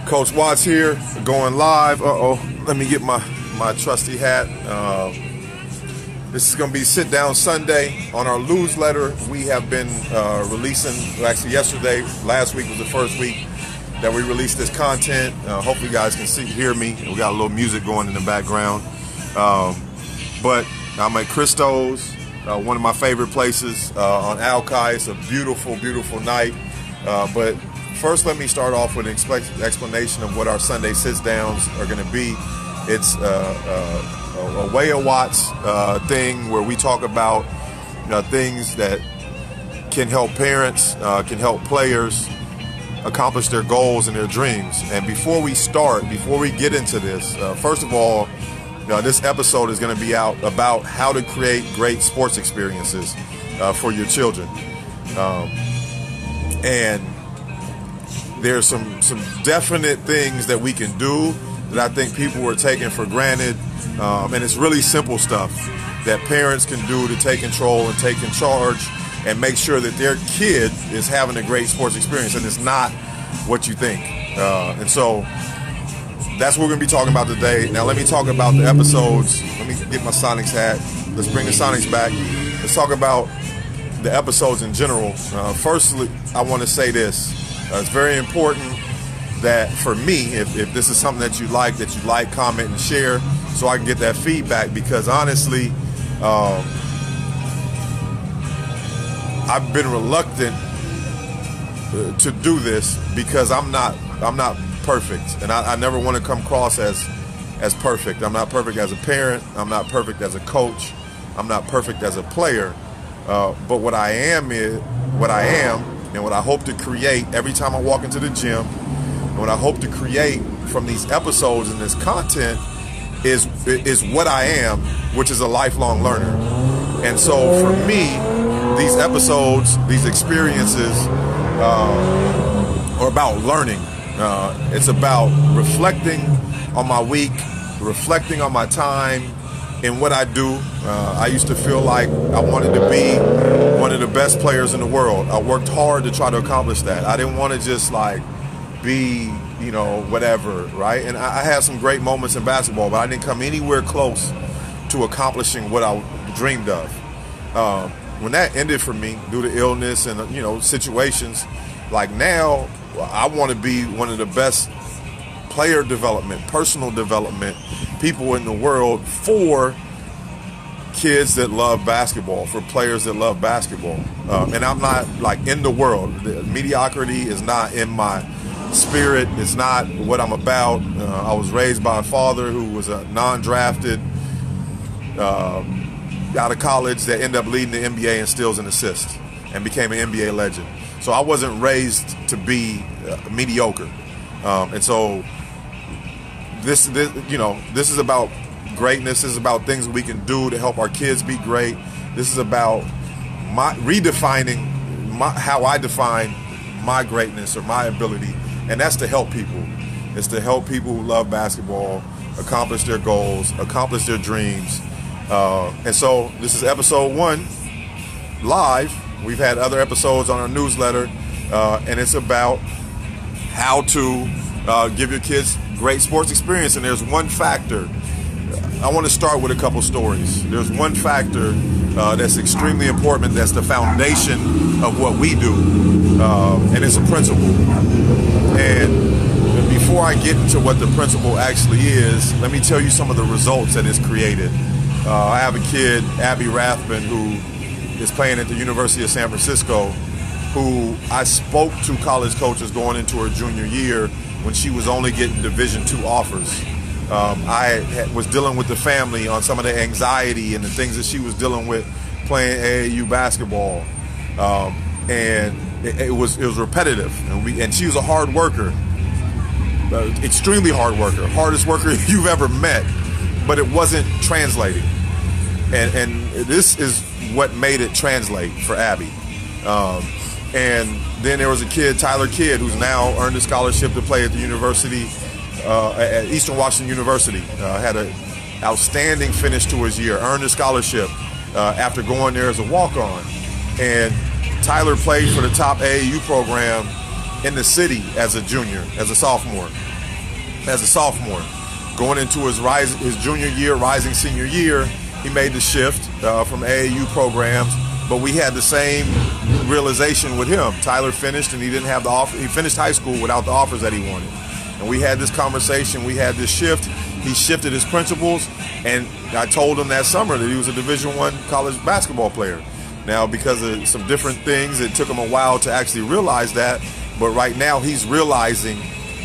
Coach Watts here, going live. Let me get my trusty hat. This is going to be Sit-Down Sunday. On our newsletter, we have been releasing, actually yesterday, last week was the first week that we released this content. Hopefully you guys can hear me. We got a little music going in the background. But I'm at Christo's, one of my favorite places on Alki. It's a beautiful, beautiful night. But first, let me start off with an explanation of what our Sunday sit-downs are going to be. It's a Way of Watts thing where we talk about things that can help parents, can help players accomplish their goals and their dreams. And before we get into this, first of all, this episode is going to be out about how to create great sports experiences for your children. And there's some definite things that we can do that I think people are taking for granted. And it's really simple stuff that parents can do to take control and take in charge and make sure that their kid is having a great sports experience and it's not what you think. And so that's what we're going to be talking about today. Now let me talk about the episodes. Let me get my Sonics hat. Let's bring the Sonics back. Let's talk about the episodes in general. Firstly, I want to say this. It's very important that for me, if this is something that you like, comment, and share so I can get that feedback, because honestly, I've been reluctant to do this because I'm not perfect, and I never want to come across as perfect. I'm not perfect as a parent. I'm not perfect as a coach. I'm not perfect as a player. But what I am is what I am, and what I hope to create every time I walk into the gym, and what I hope to create from these episodes and this content is what I am, which is a lifelong learner. And so for me, these episodes, these experiences are about learning. It's about reflecting on my week, reflecting on my time, in what I do. I used to feel like I wanted to be one of the best players in the world. I worked hard to try to accomplish that. I didn't want to just be, whatever, right? And I had some great moments in basketball, but I didn't come anywhere close to accomplishing what I dreamed of. When that ended for me due to illness and, situations, like now, I want to be one of the best player development, personal development people in the world for kids that love basketball, for players that love basketball. And I'm not in the world. The mediocrity is not in my spirit. It's not what I'm about. I was raised by a father who was a non-drafted out of college that ended up leading the NBA in steals and assists and became an NBA legend. So I wasn't raised to be mediocre. And so this is about greatness. This is about things we can do to help our kids be great. This is about redefining how I define my greatness or my ability, and that's to help people. It's to help people who love basketball accomplish their goals, accomplish their dreams. And so this is episode 1 live. We've had other episodes on our newsletter, and it's about how to give your kids great sports experience. And there's one factor. I want to start with a couple stories. There's one factor that's extremely important. That's the foundation of what we do, and it's a principle. And before I get into what the principle actually is, let me tell you some of the results that it's created. I have a kid, Abby Rathman, who is playing at the University of San Francisco, who I spoke to college coaches going into her junior year when she was only getting Division II offers. I was dealing with the family on some of the anxiety and the things that she was dealing with playing AAU basketball, and it was repetitive. And she was a hard worker, extremely hard worker, hardest worker you've ever met, but it wasn't translating. And this is what made it translate for Abby. And then there was a kid, Tyler Kidd, who's now earned a scholarship to play at the university, at Eastern Washington University. Had an outstanding finish to his year, earned a scholarship after going there as a walk-on. And Tyler played for the top AAU program in the city as a junior, as a sophomore. as a sophomore. Going into his junior year, rising senior year, he made the shift from AAU programs, but we had the same realization with him. Tyler finished, and he didn't have the offer. He finished high school without the offers that he wanted. And we had this conversation, we had this shift. He shifted his principles, and I told him that summer that he was a Division I college basketball player. Now, because of some different things, it took him a while to actually realize that, but right now he's realizing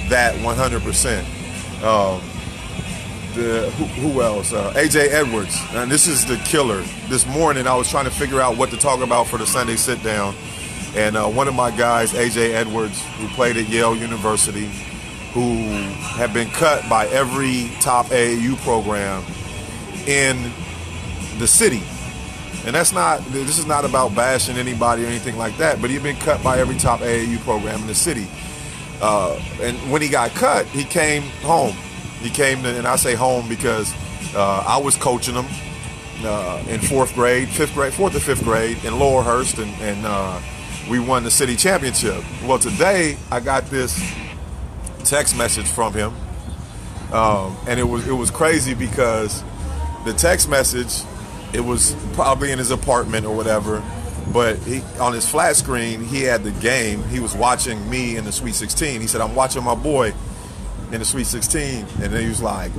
that 100%. Who else? AJ Edwards, and this is the killer. This morning I was trying to figure out what to talk about for the Sunday sit down, and one of my guys, AJ Edwards, who played at Yale University, who have been cut by every top AAU program in the city. And this is not about bashing anybody or anything like that, but he'd been cut by every top AAU program in the city. And when he got cut, he came home. He came to, and I say home because I was coaching him in fourth or fifth grade in Laurelhurst, and we won the city championship. Well, today I got this text message from him, and it was crazy because the text message, it was probably in his apartment or whatever, but on his flat screen he had the game. He was watching me in the Sweet 16. He said, "I'm watching my boy in the Sweet 16," and then he was like,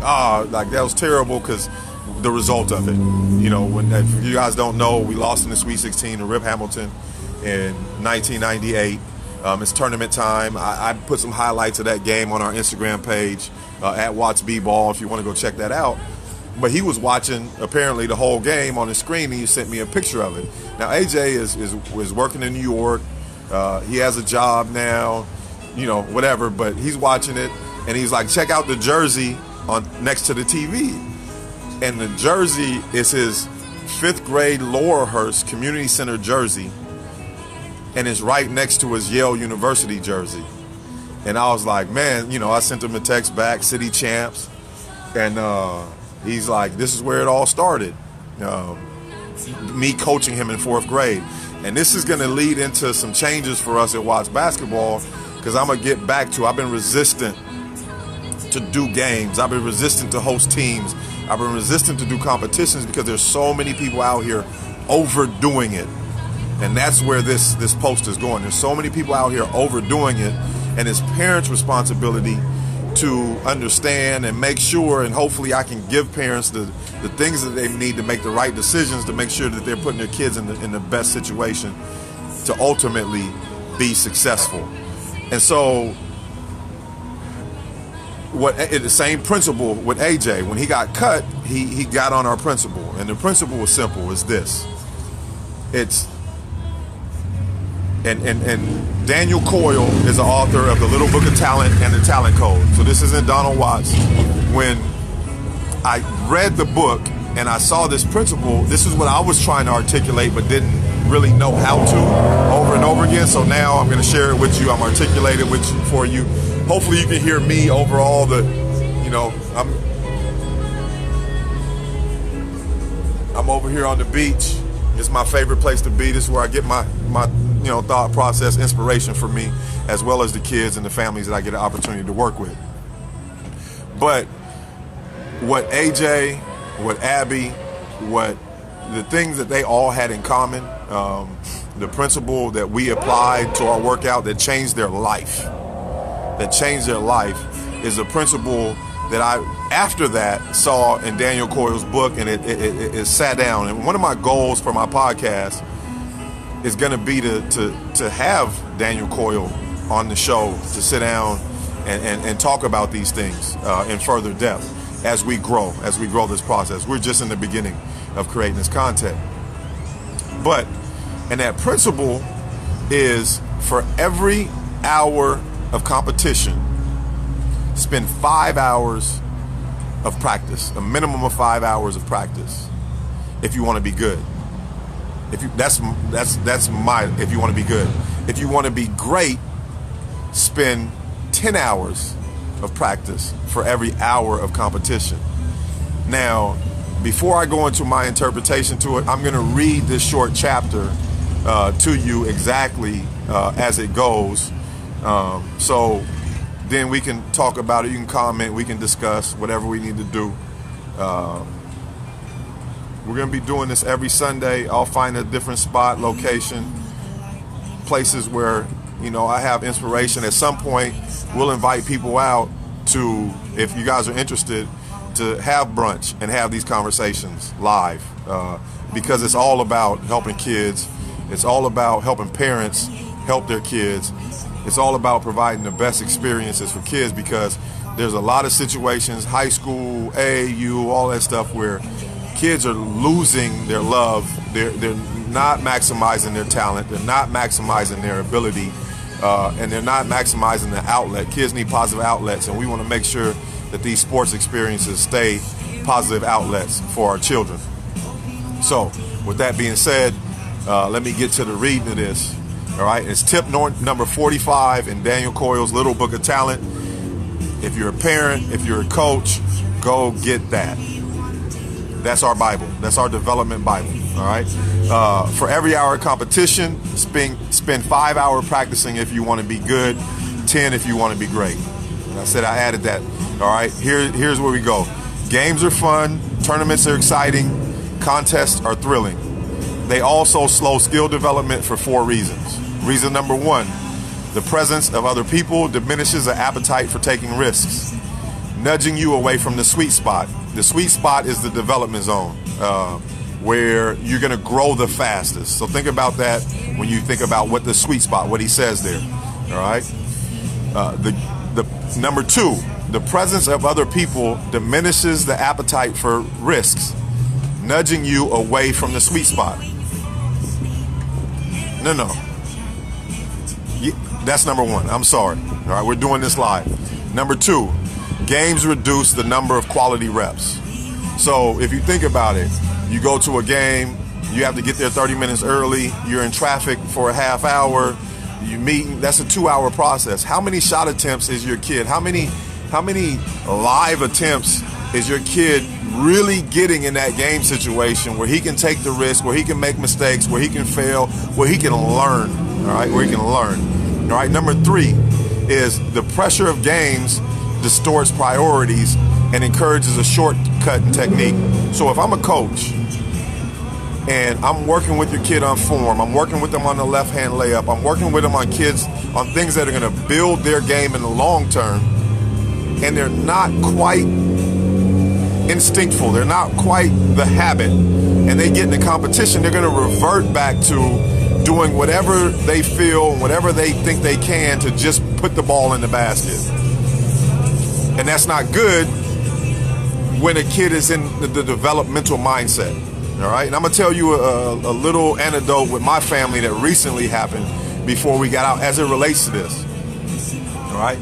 like that was terrible because the result of it. You know, if you guys don't know, we lost in the Sweet 16 to Rip Hamilton in 1998. It's tournament time. I put some highlights of that game on our Instagram page at Watts B-Ball if you want to go check that out. But he was watching apparently the whole game on the screen, and he sent me a picture of it. Now AJ is working in New York. He has a job now, you know, whatever. But he's watching it, and he's like, "Check out the jersey on next to the TV." And the jersey is his fifth grade Laurelhurst Community Center jersey, and it's right next to his Yale University jersey. And I was like, man, you know, I sent him a text back, City Champs, and he's like, this is where it all started. Me coaching him in fourth grade. And this is going to lead into some changes for us at Watts Basketball, because I'm going to get back to, I've been resistant to do games. I've been resistant to host teams. I've been resistant to do competitions because there's so many people out here overdoing it. And that's where this post is going. There's so many people out here overdoing it, and it's parents' responsibility to understand and make sure, and hopefully I can give parents the things that they need to make the right decisions to make sure that they're putting their kids in the best situation to ultimately be successful. And so the same principle with AJ, when he got cut, he got on our principle, and the principle was simple. It's this. And Daniel Coyle is the author of The Little Book of Talent and The Talent Code. So this isn't Donald Watts. When I read the book and I saw this principle, this is what I was trying to articulate but didn't really know how to over and over again. So now I'm going to share it with you. I'm articulating it for you. Hopefully you can hear me over all the, you know, I'm over here on the beach. It's my favorite place to be. This is where I get my thought process, inspiration for me, as well as the kids and the families that I get an opportunity to work with. But what AJ, what Abby, what the things that they all had in common, the principle that we applied to our workout that changed their life, is a principle that I, after that, saw in Daniel Coyle's book, and it sat down. And one of my goals for my podcast is going to be to have Daniel Coyle on the show, to sit down and talk about these things in further depth as we grow this process. We're just in the beginning of creating this content. And that principle is, for every hour of competition, spend 5 hours of practice, a minimum of 5 hours of practice, if you want to be good. If you want to be good. If you want to be great, spend 10 hours of practice for every hour of competition. Now, before I go into my interpretation to it, I'm going to read this short chapter to you exactly as it goes. So then we can talk about it. You can comment, we can discuss whatever we need to do. We're going to be doing this every Sunday. I'll find a different spot, location, places where, you know, I have inspiration. At some point, we'll invite people out to, if you guys are interested, to have brunch and have these conversations live, because it's all about helping kids. It's all about helping parents help their kids. It's all about providing the best experiences for kids, because there's a lot of situations, high school, AAU, all that stuff, where kids are losing their love. They're not maximizing their talent. They're not maximizing their ability, and they're not maximizing the outlet. Kids need positive outlets, and we want to make sure that these sports experiences stay positive outlets for our children. So, with that being said, let me get to the reading of this. All right, it's tip number 45 in Daniel Coyle's Little Book of Talent. If you're a parent, if you're a coach, go get that. That's our Bible. That's our development Bible. All right. For every hour of competition, spend 5 hours practicing if you want to be good, 10 if you want to be great. And I said I added that. All right. Here's where we go. Games are fun. Tournaments are exciting. Contests are thrilling. They also slow skill development for 4 reasons. Reason number 1, the presence of other people diminishes the appetite for taking risks, nudging you away from the sweet spot. The sweet spot is the development zone, where you're going to grow the fastest. So think about that when you think about what the sweet spot, what he says there. All right. The number 2, the presence of other people diminishes the appetite for risks, nudging you away from the sweet spot. No. That's number 1. I'm sorry. All right, we're doing this live. Number 2, games reduce the number of quality reps. So if you think about it, you go to a game, you have to get there 30 minutes early, you're in traffic for a half hour, you meet, that's a 2-hour process. How many shot attempts is your kid? How many live attempts is your kid really getting in that game situation where he can take the risk, where he can make mistakes, where he can fail, where he can learn, all right, where he can learn. All right, number 3 is the pressure of games distorts priorities and encourages a shortcut technique. So if I'm a coach and I'm working with your kid on form, I'm working with them on the left-hand layup, I'm working with them on things that are going to build their game in the long term, and they're not quite instinctful, they're not quite the habit, and they get in the competition, they're going to revert back to doing whatever they feel, whatever they think they can to just put the ball in the basket. And that's not good when a kid is in the developmental mindset. All right, and I'm gonna tell you a little anecdote with my family that recently happened before we got out as it relates to this. All right,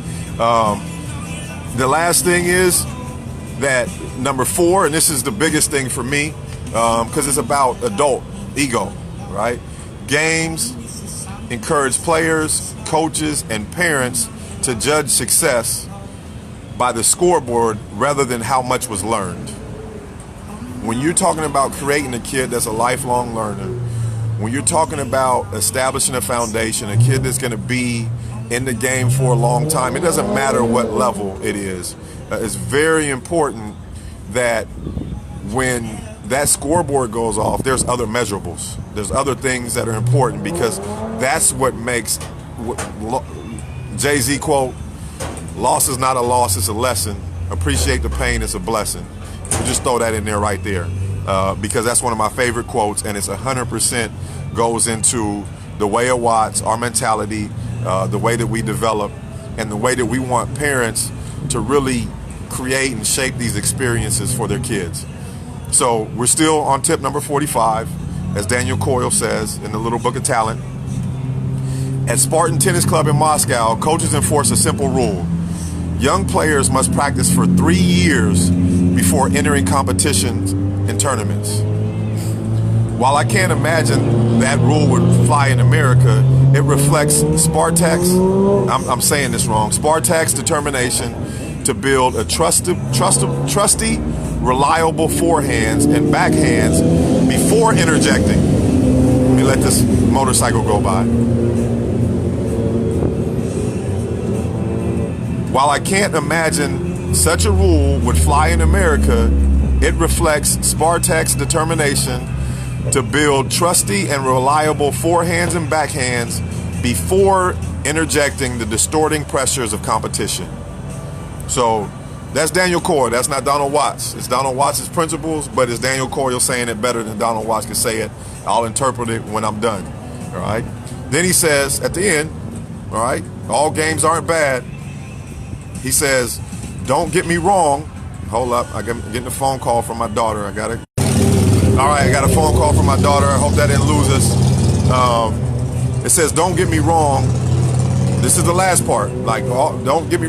the last thing is that number 4, and this is the biggest thing for me, because it's about adult ego, right? Games encourage players, coaches, and parents to judge success by the scoreboard rather than how much was learned. When you're talking about creating a kid that's a lifelong learner, when you're talking about establishing a foundation, a kid that's going to be in the game for a long time, it doesn't matter what level it is. It's very important that when that scoreboard goes off, there's other measurables. There's other things that are important, because that's what makes Jay-Z quote, "Loss is not a loss, it's a lesson. Appreciate the pain, it's a blessing." We'll just throw that in there right there, because that's one of my favorite quotes, and it's 100% goes into the way of Watts, our mentality, the way that we develop, and the way that we want parents to really create and shape these experiences for their kids. So we're still on tip number 45, as Daniel Coyle says in the Little Book of Talent. At Spartan Tennis Club in Moscow, coaches enforce a simple rule. Young players must practice for 3 years before entering competitions and tournaments. While I can't imagine that rule would fly in America, it reflects Spartak's, I'm saying this wrong, Spartak's determination to build a trusty, reliable forehands and backhands before interjecting. Let me let this motorcycle go by. While I can't imagine such a rule would fly in America, it reflects Spartak's determination to build trusty and reliable forehands and backhands before interjecting the distorting pressures of competition. So that's Daniel Coyle. That's not Donald Watts. It's Donald Watts' principles, but it's Daniel Coyle saying it better than Donald Watts can say it. I'll interpret it when I'm done. All right. Then he says at the end, all right, all games aren't bad. He says, don't get me wrong. Hold up. I'm getting a phone call from my daughter. All right, I got a phone call from my daughter. I hope that didn't lose us. It says, don't get me wrong. This is the last part. Like, don't get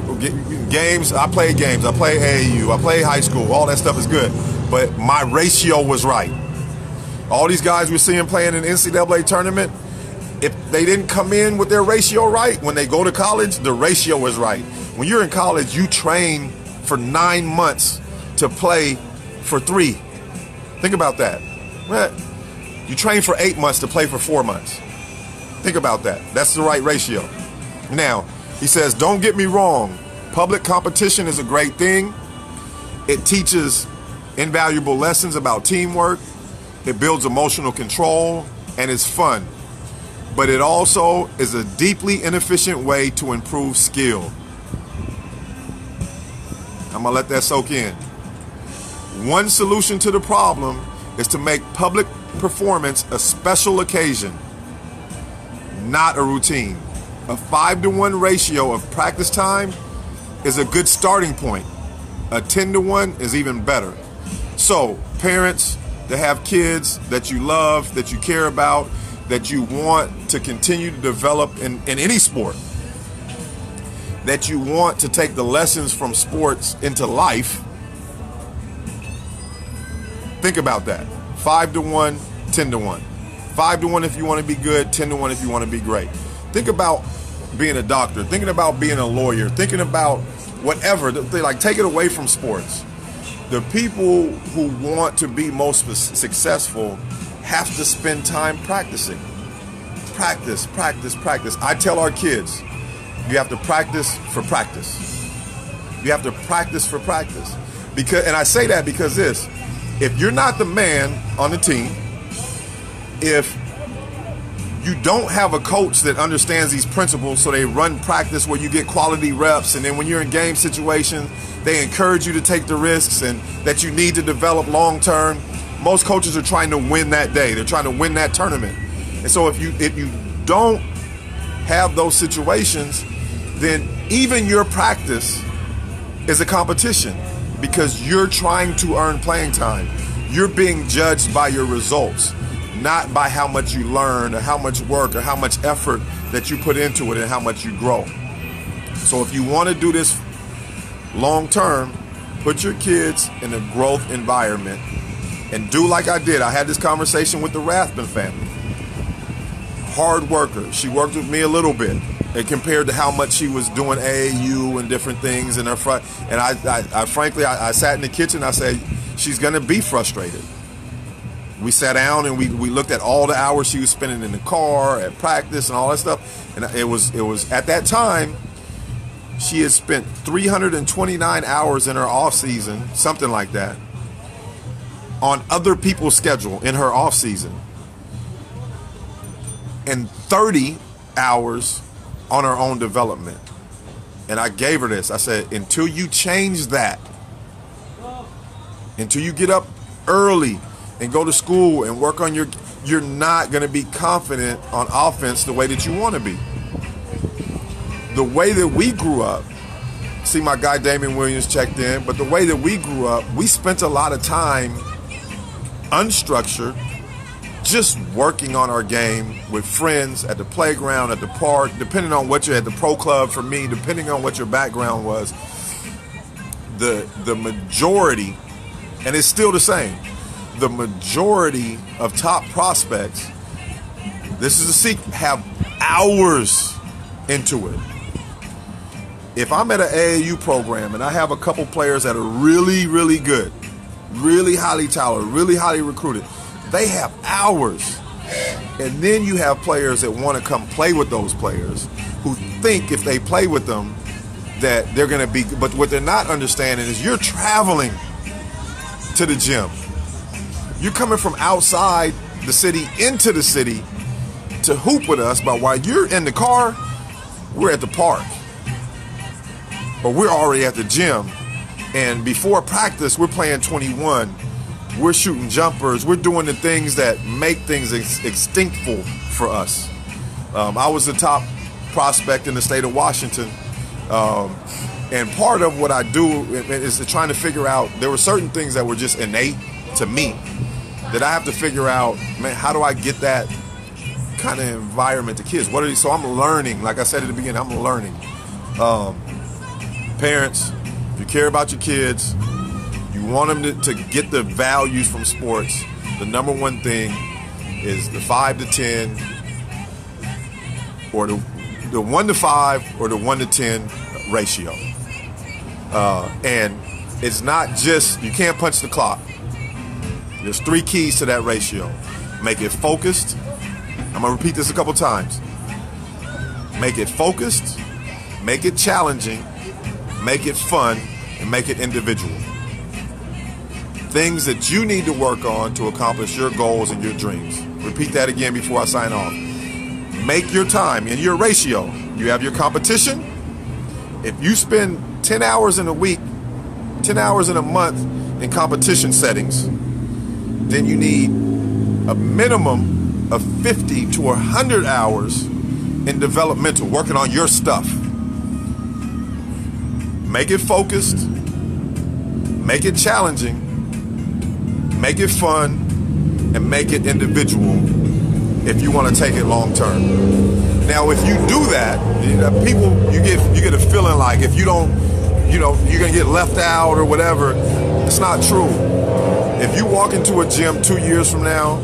games. I play games. I play AAU. I play high school. All that stuff is good. But my ratio was right. All these guys we're seeing playing in the NCAA tournament, if they didn't come in with their ratio right, when they go to college, the ratio is right. When you're in college, you train for 9 months to play for 3. Think about that. You train for 8 months to play for 4 months. Think about that. That's the right ratio. Now, he says, don't get me wrong. Public competition is a great thing. It teaches invaluable lessons about teamwork. It builds emotional control, and it's fun. But it also is a deeply inefficient way to improve skill. I'm gonna let that soak in. One solution to the problem is to make public performance a special occasion, not a routine. A 5-to-1 ratio of practice time is a good starting point. A 10-to-1 is even better. So, parents that have kids that you love, that you care about, that you want to continue to develop in any sport, that you want to take the lessons from sports into life, think about that. 5-to-1, 10-to-1. 5-to-1 if you want to be good, 10-to-1 if you want to be great. Think about being a doctor, thinking about being a lawyer, thinking about whatever. Like, take it away from sports. The people who want to be most successful have to spend time practicing. Practice, practice, practice. I tell our kids, you have to practice for practice. You have to practice for practice. And I say that because if you're not the man on the team, if you don't have a coach that understands these principles, so they run practice where you get quality reps, and then when you're in game situations, they encourage you to take the risks and that you need to develop long term. Most coaches are trying to win that day. They're trying to win that tournament. And so if you don't have those situations, then even your practice is a competition because you're trying to earn playing time. You're being judged by your results, not by how much you learn or how much work or how much effort that you put into it and how much you grow. So if you want to do this long term, put your kids in a growth environment and do like I did. I had this conversation with the Rathbun family. Hard worker. She worked with me a little bit and compared to how much she was doing AAU and different things in her front. And I frankly sat in the kitchen. I said, she's going to be frustrated. We sat down and we looked at all the hours she was spending in the car, at practice and all that stuff. And it was at that time, she had spent 329 hours in her off season, something like that, on other people's schedule in her off season, and 30 hours on her own development. And I gave her this. I said, until you change that, until you get up early and go to school and work on you're not going to be confident on offense the way that you want to be. The way that we grew up, see my guy Damian Williams checked in, but the way that we grew up, we spent a lot of time unstructured, just working on our game with friends at the playground, at the park, depending on what you're at the pro club. For me, depending on what your background was, the majority, and it's still the same, the majority of top prospects, this is a secret, have hours into it. If I'm at an AAU program and I have a couple players that are really, really good, really highly talented, really highly recruited, they have hours. And then you have players that want to come play with those players who think if they play with them, that they're going to be, but what they're not understanding is you're traveling to the gym. You're coming from outside the city into the city to hoop with us, but while you're in the car, we're at the park. Or we're already at the gym. And before practice, we're playing 21. We're shooting jumpers. We're doing the things that make things instinctful for us. I was the top prospect in the state of Washington. And part of what I do is trying to figure out, there were certain things that were just innate to me that I have to figure out, man, how do I get that kind of environment to kids? What are these? So I'm learning, like I said at the beginning, I'm learning. Parents, if you care about your kids, you want them to get the values from sports, the number one thing is the 5 to 10 or the 1 to 5 or the 1 to 10 ratio. And it's not just, you can't punch the clock. There's 3 keys to that ratio. Make it focused. I'm going to repeat this a couple times. Make it focused, make it challenging, make it fun, and make it individual. Things that you need to work on to accomplish your goals and your dreams. Repeat that again before I sign off. Make your time in your ratio. You have your competition. If you spend 10 hours in a week, 10 hours in a month in competition settings, then you need a minimum of 50 to 100 hours in developmental, working on your stuff. Make it focused, make it challenging, make it fun, and make it individual if you want to take it long term. Now, if you do that, people, you get a feeling like if you don't, you're going to get left out or whatever. It's not true. If you walk into a gym 2 years from now,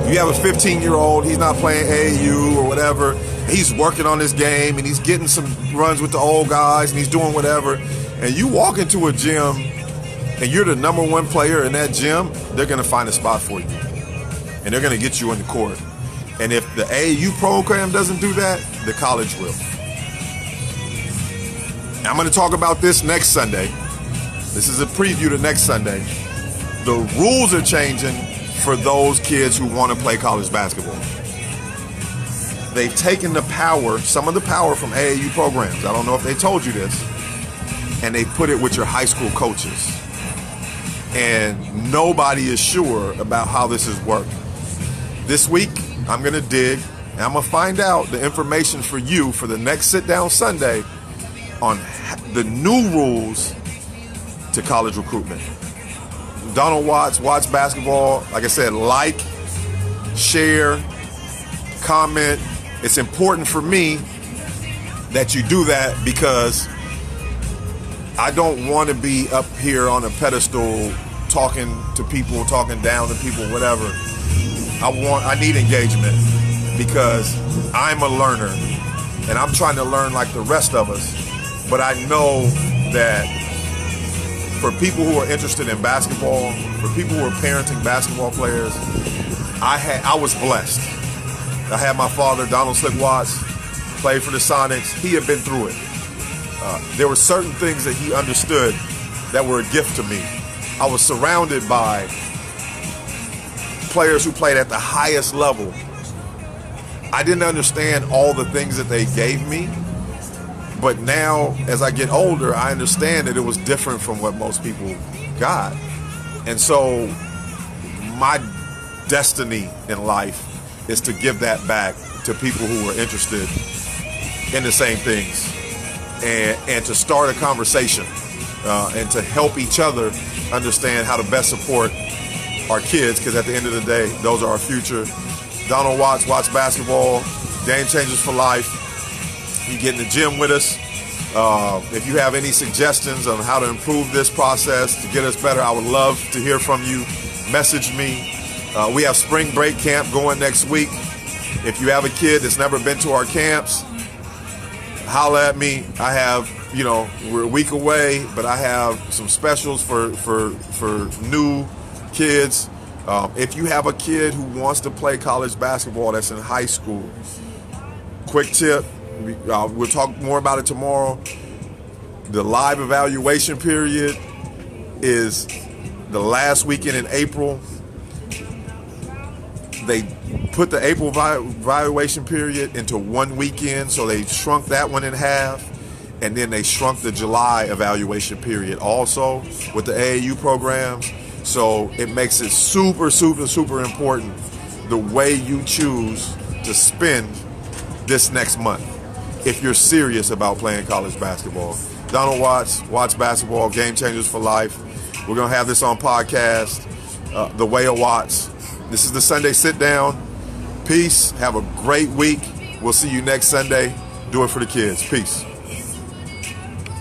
you have a 15-year-old, he's not playing AAU or whatever, he's working on his game and he's getting some runs with the old guys and he's doing whatever, and you walk into a gym and you're the number one player in that gym, they're going to find a spot for you. And they're going to get you in the court. And if the AAU program doesn't do that, the college will. I'm going to talk about this next Sunday. This is a preview to next Sunday. The rules are changing for those kids who want to play college basketball. They've taken the power, some of the power from AAU programs. I don't know if they told you this. And they put it with your high school coaches. And nobody is sure about how this has worked. This week, I'm going to dig and I'm going to find out the information for you for the next Sit-Down Sunday on the new rules to college recruitment. Donald Watts, Watts Basketball, like I said, like, share, comment. It's important for me that you do that because I don't want to be up here on a pedestal talking to people, talking down to people, whatever. I need engagement because I'm a learner and I'm trying to learn like the rest of us. But I know that for people who are interested in basketball, for people who are parenting basketball players, I was blessed. I had my father, Donald Slick Watts, played for the Sonics. He had been through it. There were certain things that he understood that were a gift to me. I was surrounded by players who played at the highest level. I didn't understand all the things that they gave me, but now as I get older, I understand that it was different from what most people got. And so my destiny in life is to give that back to people who are interested in the same things and to start a conversation and to help each other understand how to best support our kids, because at the end of the day, those are our future. Donald Watts, Watts Basketball, Game Changers for Life. You get in the gym with us. If you have any suggestions on how to improve this process to get us better, I would love to hear from you. Message me. We have spring break camp going next week. If you have a kid that's never been to our camps, holla at me. I have, we're a week away, but I have some specials for new kids. If you have a kid who wants to play college basketball that's in high school, quick tip, we'll talk more about it tomorrow. The live evaluation period is the last weekend in April. They put the April evaluation period into one weekend, so they shrunk that one in half, and then they shrunk the July evaluation period also with the AAU programs. So it makes it super, super, super important the way you choose to spend this next month if you're serious about playing college basketball. Donald Watts, Watts Basketball, Game Changers for Life. We're going to have this on podcast, The Way of Watts. This is the Sunday Sit Down. Peace. Have a great week. We'll see you next Sunday. Do it for the kids. Peace.